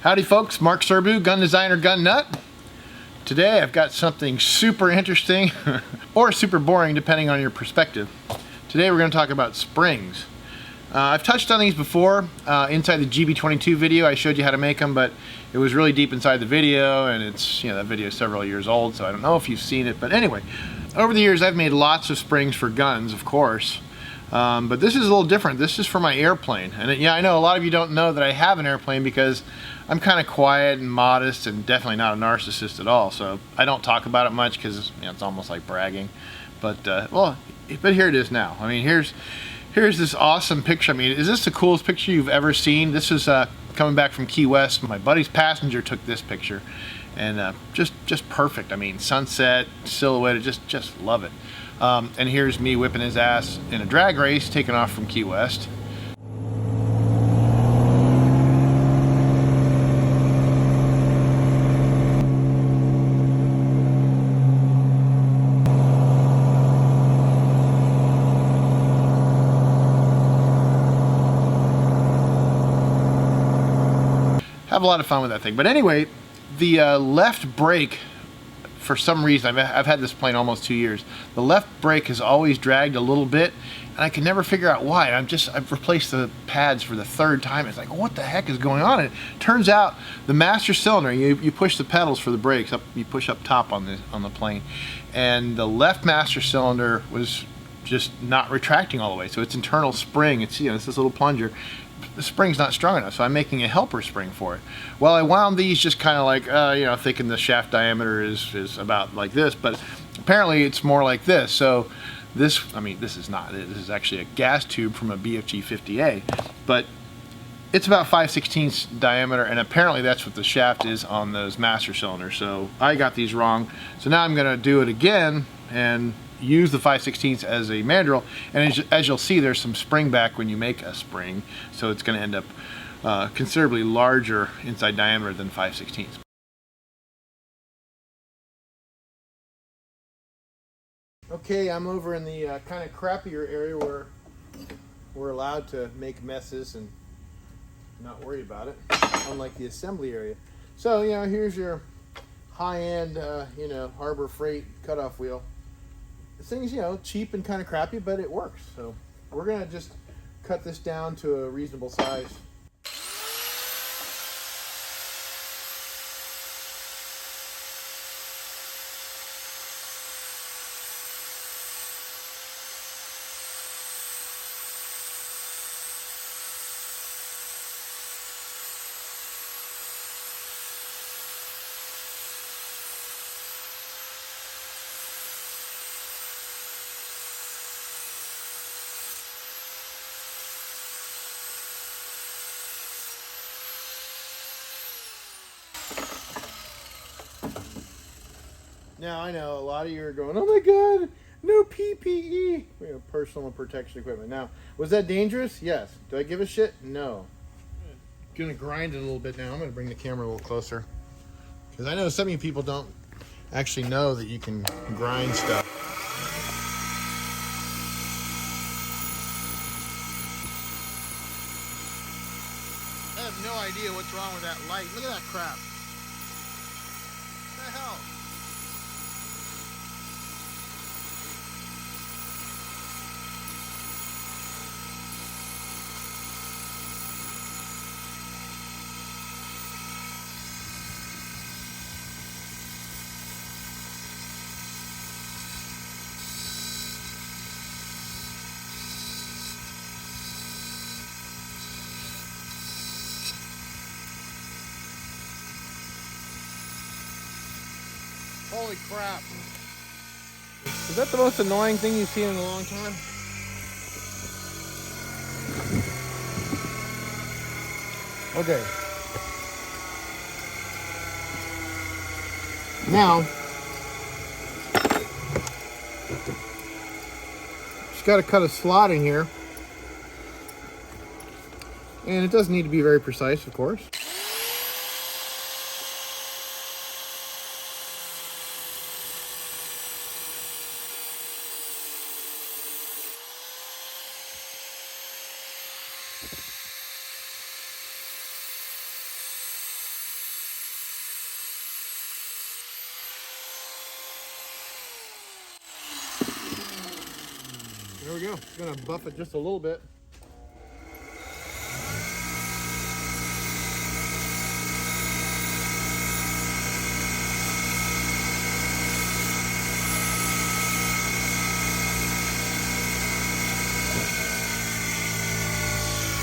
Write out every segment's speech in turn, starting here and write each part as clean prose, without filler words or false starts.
Howdy folks, Mark Serbu, gun designer, gun nut. Today I've got something super interesting or super boring depending on your perspective. Today we're going to talk about springs. I've touched on these before inside the GB22 video. I showed you how to make them, but it was really deep inside the video, and it's, that video is several years old, so I don't know if you've seen it. But anyway, over the years I've made lots of springs for guns, of course. But this is a little different. This is for my airplane. And yeah, I know a lot of you don't know that I have an airplane because I'm kind of quiet and modest and definitely not a narcissist at all. So I don't talk about it much because it's almost like bragging. But but here it is now. I mean, here's this awesome picture. I mean, is this the coolest picture you've ever seen? This is coming back from Key West. My buddy's passenger took this picture, and just perfect. I mean, sunset, silhouette, just love it. And here's me whipping his ass in a drag race, taking off from Key West. Have a lot of fun with that thing. But anyway, the left brake, for some reason, I've had this plane almost 2 years. The left brake has always dragged a little bit, and I can never figure out why. I've replaced the pads for the third time. It's like, what the heck is going on? And it turns out the master cylinder, you push the pedals for the brakes up, you push up top on the plane, and the left master cylinder was just not retracting all the way. So its internal spring, it's this little plunger. The spring's not strong enough, so I'm making a helper spring for it. Well, I wound these just kind of like, thinking the shaft diameter is about like this, but apparently it's more like this. So this is actually a gas tube from a BFG 50A, but it's about 5/16 diameter, and apparently that's what the shaft is on those master cylinders. So I got these wrong. So now I'm gonna do it again and use the 5/16 as a mandrel, and as you'll see, there's some spring back when you make a spring, so it's going to end up considerably larger inside diameter than 5/16. Okay, I'm over in the kind of crappier area where we're allowed to make messes and not worry about it, unlike the assembly area. So here's your high-end Harbor Freight cutoff wheel. This thing's, cheap and kind of crappy, but it works. So we're going to just cut this down to a reasonable size. Now, I know a lot of you are going, oh my God, no PPE, personal protection equipment. Now, was that dangerous? Yes. Do I give a shit? No. I'm gonna grind it a little bit now. I'm gonna bring the camera a little closer, because I know some of you people don't actually know that you can grind stuff. I have no idea what's wrong with that light. Look at that crap. What the hell? Holy crap. Is that the most annoying thing you've seen in a long time? Okay. Now, just got to cut a slot in here. And it doesn't need to be very precise, of course. we go. I'm gonna buff it just a little bit.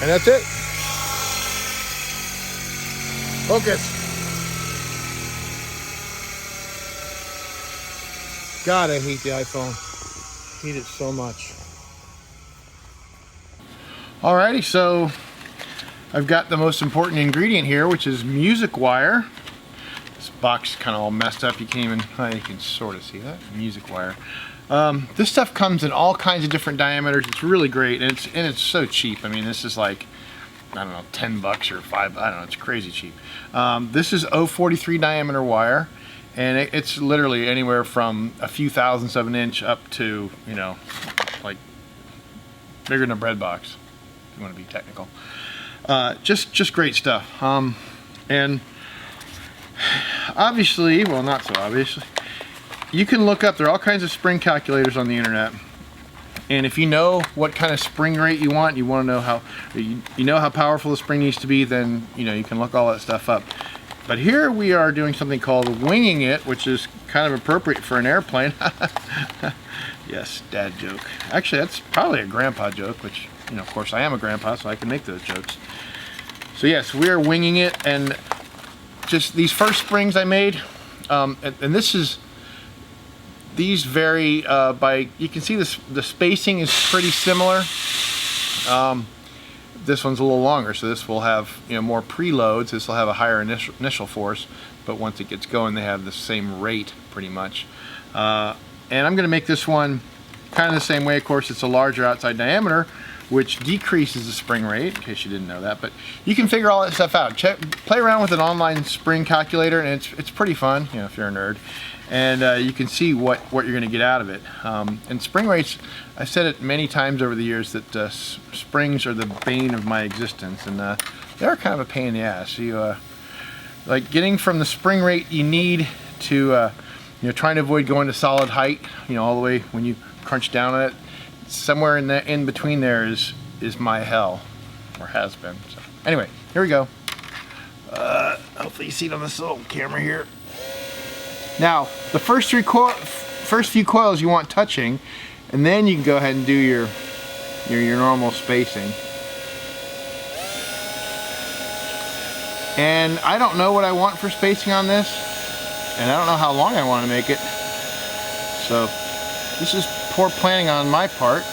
And that's it. Focus. God, I hate the iPhone. I hate it so much. Alrighty, so I've got the most important ingredient here, which is music wire. This box is kind of all messed up. You can't even, well, you can sort of see that. Music wire. This stuff comes in all kinds of different diameters. It's really great, and it's so cheap. I mean, this is like, I don't know, 10 bucks or 5, I don't know, it's crazy cheap. This is 043 diameter wire, and it's literally anywhere from a few thousandths of an inch up to, you know, like bigger than a bread box, if you want to be technical. Just great stuff. And obviously, well, not so obviously, you can look up, there are all kinds of spring calculators on the internet. And if you know what kind of spring rate you want to know how, you know how powerful the spring needs to be, then you know you can look all that stuff up. But here we are doing something called winging it, which is kind of appropriate for an airplane. Yes, dad joke. Actually, that's probably a grandpa joke, which, you know, of course I am a grandpa, so I can make those jokes. So yes, we are winging it, and just these first springs I made, and this is, these vary by, you can see this, the spacing is pretty similar. This one's a little longer, so this will have, you know, more preloads. This will have a higher initial force, but once it gets going, they have the same rate pretty much. And I'm going to make this one kind of the same way. Of course, it's a larger outside diameter, which decreases the spring rate, in case you didn't know that. But you can figure all that stuff out. Play around with an online spring calculator, and it's pretty fun, you know, if you're a nerd. And you can see what you're going to get out of it. And spring rates, I've said it many times over the years that springs are the bane of my existence, and they're kind of a pain in the ass. You like getting from the spring rate you need to you know, trying to avoid going to solid height, you know, all the way when you crunch down on it. Somewhere in between there is my hell, or has been. So anyway, here we go. Hopefully you see it on this little camera here. Now, the first few coils you want touching, and then you can go ahead and do your normal spacing. And I don't know what I want for spacing on this, and I don't know how long I want to make it. So this is poor planning on my part.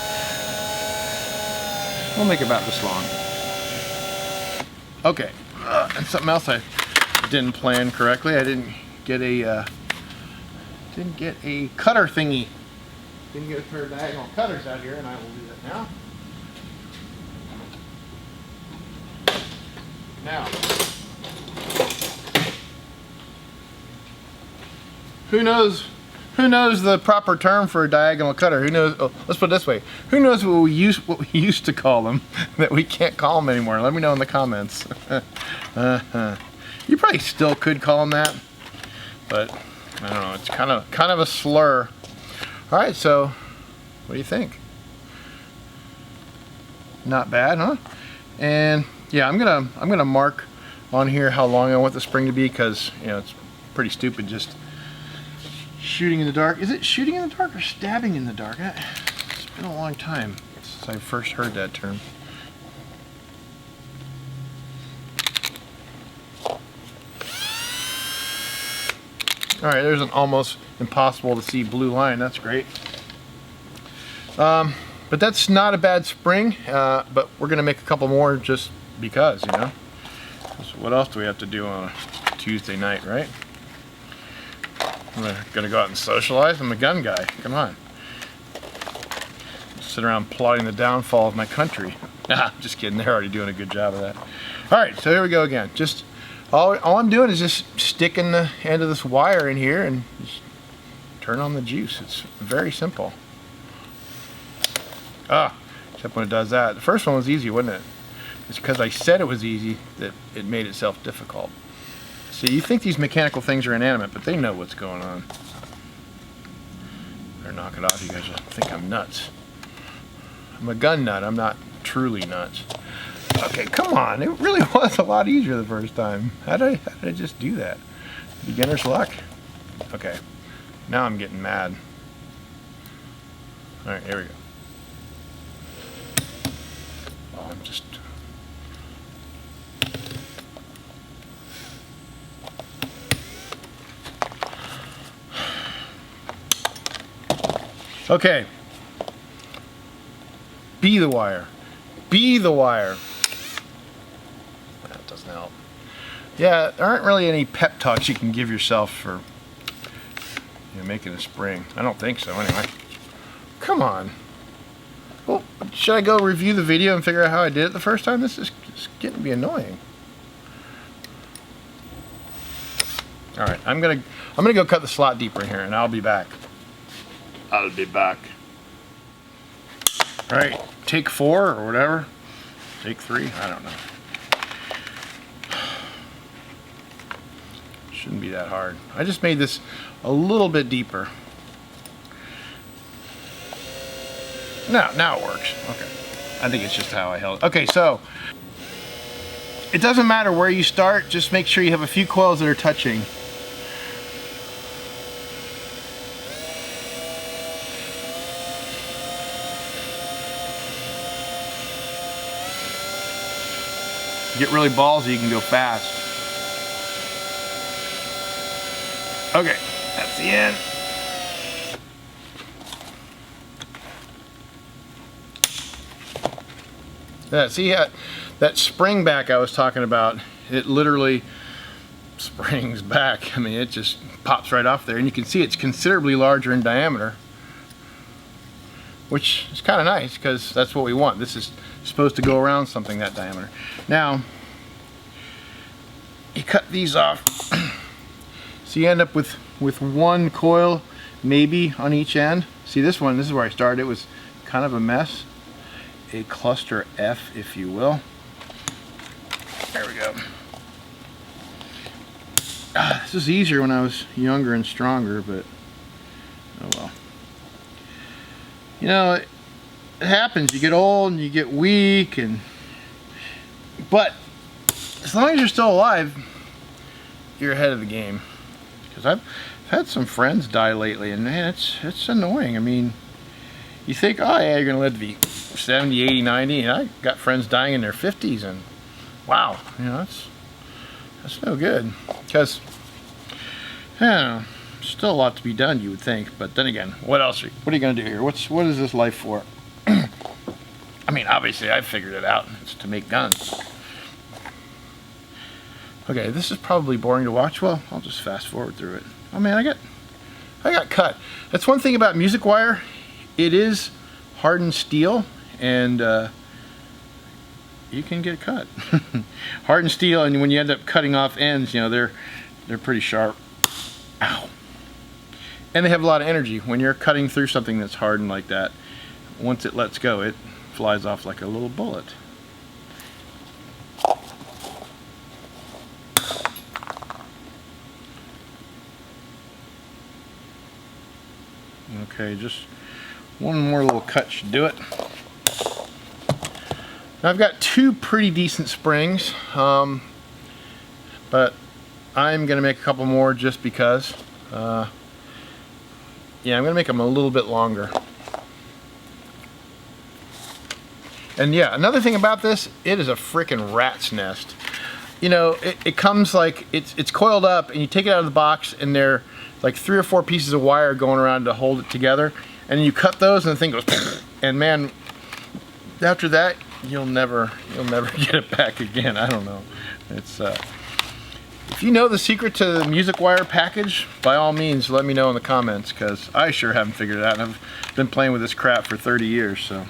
We'll make it about this long. Okay, and something else I didn't plan correctly. I didn't get a cutter thingy. Didn't get a pair of diagonal cutters out here, and I will do that now. Now, who knows the proper term for a diagonal cutter? Who knows? Oh, let's put it this way. Who knows what we used to call them that we can't call them anymore? Let me know in the comments. You probably still could call them that, but I don't know. It's kind of a slur. All right, so what do you think? Not bad, huh? And yeah, I'm gonna mark on here how long I want the spring to be, because you know it's pretty stupid just shooting in the dark. Is it shooting in the dark or stabbing in the dark? It's been a long time since I first heard that term. All right, there's an almost impossible to see blue line. That's great. But that's not a bad spring. But we're gonna make a couple more just because, you know. So what else do we have to do on a Tuesday night, right? I'm gonna go out and socialize. I'm a gun guy. Come on. Sit around plotting the downfall of my country. Nah, just kidding. They're already doing a good job of that. All right, so here we go again. Just all I'm doing is just sticking the end of this wire in here and just turn on the juice. It's very simple. Except when it does that. The first one was easy, wasn't it? It's because I said it was easy that it made itself difficult. See, you think these mechanical things are inanimate, but they know what's going on. Better knock it off. You guys will think I'm nuts. I'm a gun nut. I'm not truly nuts. Okay, come on. It really was a lot easier the first time. How did I just do that? Beginner's luck? Okay. Now I'm getting mad. Alright, here we go. Oh, I'm just... Okay. Be the wire. Be the wire. That doesn't help. Yeah, there aren't really any pep talks you can give yourself for making a spring. I don't think so, anyway. Come on. Well, should I go review the video and figure out how I did it the first time? This is getting to be annoying. All right, I'm gonna go cut the slot deeper in here, and I'll be back. I'll be back. All right, take 4 or whatever. Take 3. I don't know. Shouldn't be that hard. I just made this a little bit deeper. Now it works. Okay. I think it's just how I held it. Okay, so it doesn't matter where you start, just make sure you have a few coils that are touching. Get really ballsy, you can go fast. Okay, that's the end. Yeah, see that spring back I was talking about, it literally springs back. I mean, it just pops right off there, and you can see it's considerably larger in diameter, which is kind of nice because that's what we want. This is supposed to go around something that diameter. Now, you cut these off, so you end up with one coil maybe on each end. See this one, this is where I started. It was kind of a mess. A cluster F, if you will. There we go. This was easier when I was younger and stronger, but oh well. You know, it happens. You get old and you get weak, but as long as you're still alive, you're ahead of the game. Because I've had some friends die lately, and man, it's annoying. I mean, you think, oh yeah, you're gonna live to be 70, 80, 90, and I got friends dying in their 50s, and wow, you know, that's no good. Because, I don't know, still a lot to be done, you would think. But then again, what else? What are you gonna do here? What is this life for? I mean, obviously, I've figured it out. It's to make guns. Okay, this is probably boring to watch. Well, I'll just fast forward through it. Oh man, I got cut. That's one thing about music wire. It is hardened steel, and you can get cut. Hardened steel, and when you end up cutting off ends, you know, they're pretty sharp. Ow. And they have a lot of energy. When you're cutting through something that's hardened like that, once it lets go, it flies off like a little bullet. Okay, just one more little cut should do it. Now I've got 2 pretty decent springs, but I'm going to make a couple more just because. Yeah, I'm going to make them a little bit longer. And yeah, another thing about this, it is a frickin' rat's nest. You know, it comes like, it's coiled up, and you take it out of the box, and there like 3 or 4 pieces of wire going around to hold it together, and you cut those and the thing goes and man, after that you'll never get it back again. I don't know. It's if you know the secret to the music wire package, by all means let me know in the comments, because I sure haven't figured it out, and I've been playing with this crap for 30 years, so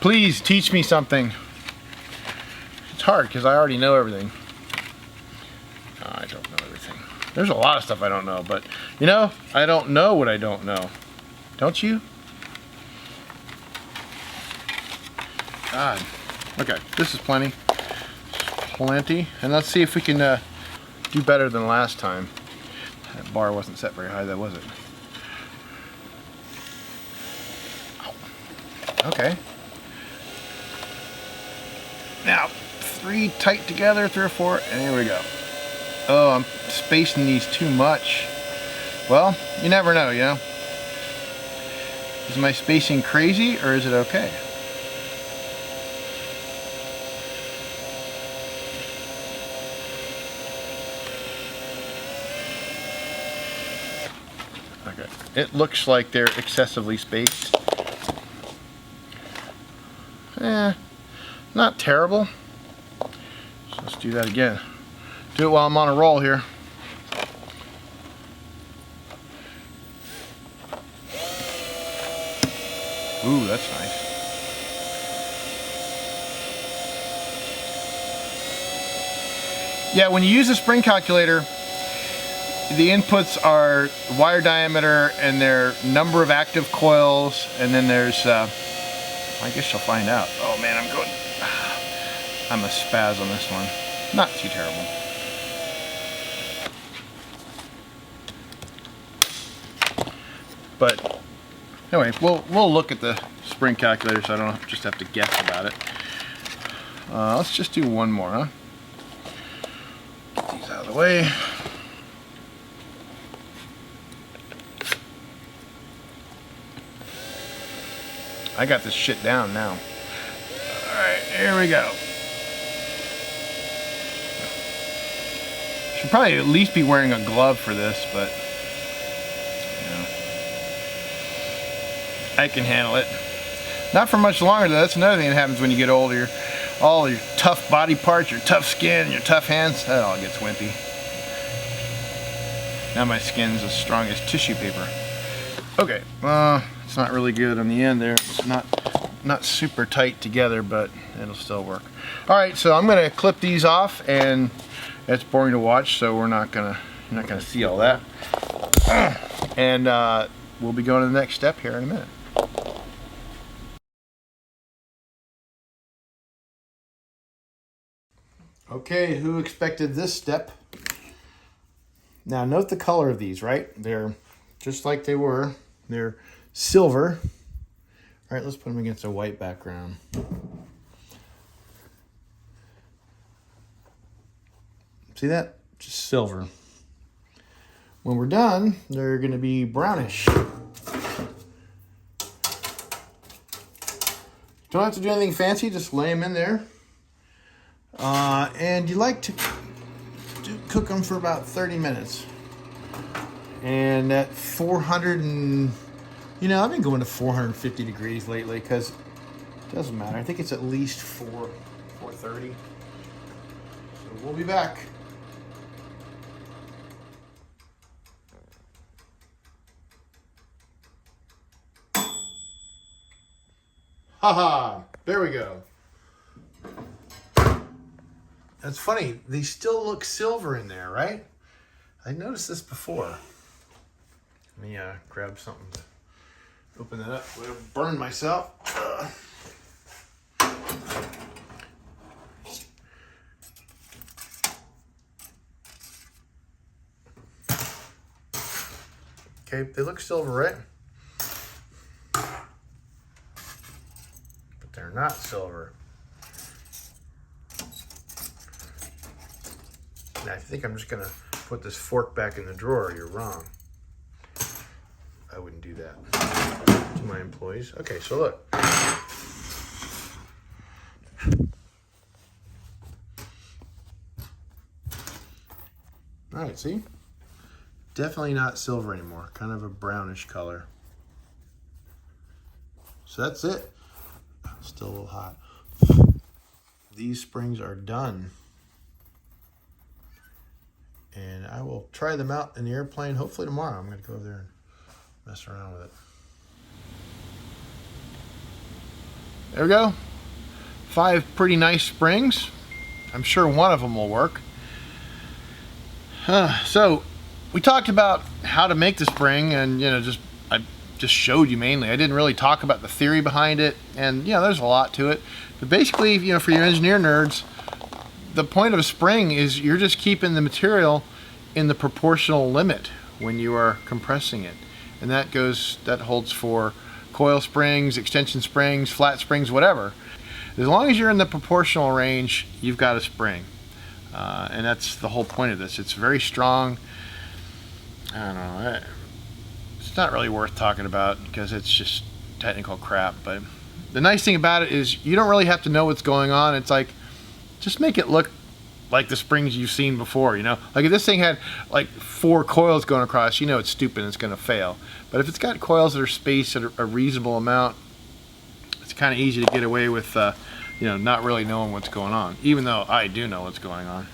please teach me something. It's hard because I already know everything. No, I don't know everything. There's a lot of stuff I don't know, but you know, I don't know what I don't know. Don't you? God. Okay, this is plenty. Plenty. And let's see if we can do better than last time. That bar wasn't set very high, that was it? Ow. Okay. Now, 3 tight together, 3 or 4, and here we go. Oh, I'm spacing these too much. Well, you never know, you know? Is my spacing crazy, or is it okay? Okay, it looks like they're excessively spaced. Not terrible. So let's do that again. Do it while I'm on a roll here. Ooh, that's nice. Yeah, when you use a spring calculator, the inputs are wire diameter and their number of active coils, and then there's, I guess you'll find out. Oh man, I'm a spaz on this one. Not too terrible. But anyway, we'll look at the spring calculator so I don't just have to guess about it. Let's just do one more, huh? Get these out of the way. I got this shit down now. Alright, here we go. Should probably at least be wearing a glove for this, but I can handle it. Not for much longer though. That's another thing that happens when you get older. All your tough body parts, your tough skin, your tough hands, that all gets wimpy. Now my skin's as strong as tissue paper. Okay, it's not really good on the end there. It's not super tight together, but it'll still work. All right, so I'm gonna clip these off, and it's boring to watch, so you're not gonna see all that. And we'll be going to the next step here in a minute. Okay, who expected this step? Now note the color of these, right? They're just like they were. They're silver. All right, let's put them against a white background. See that? Just silver. When we're done, they're gonna be brownish. Don't have to do anything fancy, just lay them in there. And you like to cook them for about 30 minutes. And at 400 and, I've been going to 450 degrees lately because it doesn't matter. I think it's at least 430. So we'll be back. Haha, there we go. That's funny, they still look silver in there, right? I noticed this before. Let me grab something to open that up. I'm gonna burn myself. Okay, they look silver, right? But they're not silver. Now, if you think I'm just gonna put this fork back in the drawer, you're wrong. I wouldn't do that to my employees. Okay, so look. All right, see? Definitely not silver anymore. Kind of a brownish color. So that's it. Still a little hot. These springs are done. And I will try them out in the airplane hopefully tomorrow. I'm going to go over there and mess around with it. There we go. 5 pretty nice springs. I'm sure one of them will work. So we talked about how to make the spring, and I just showed you mainly. I didn't really talk about the theory behind it, and there's a lot to it. But basically, for your engineer nerds, the point of a spring is you're just keeping the material in the proportional limit when you are compressing it. And that holds for coil springs, extension springs, flat springs, whatever. As long as you're in the proportional range, you've got a spring. And that's the whole point of this. It's very strong. I don't know. It's not really worth talking about because it's just technical crap. But the nice thing about it is you don't really have to know what's going on. It's like, just make it look like the springs you've seen before, you know? Like if this thing had like 4 coils going across, you know it's stupid and it's going to fail. But if it's got coils that are spaced at a reasonable amount, it's kind of easy to get away with, you know, not really knowing what's going on, even though I do know what's going on.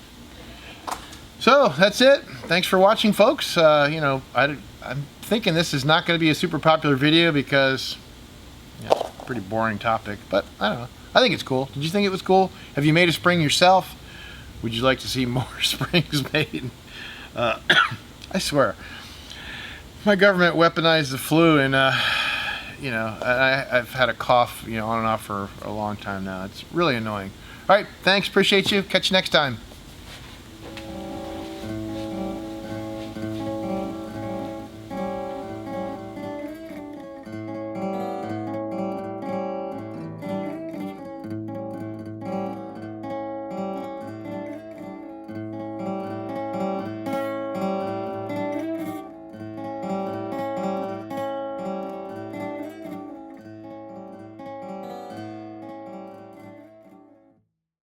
So that's it. Thanks for watching, folks. You know, I'm thinking this is not going to be a super popular video because, you know, it's a pretty boring topic, but I don't know. I think it's cool. Did you think it was cool? Have you made a spring yourself? Would you like to see more springs made? I swear, my government weaponized the flu, and you know, I've had a cough, you know, on and off for a long time now. It's really annoying. All right, thanks, appreciate you. Catch you next time.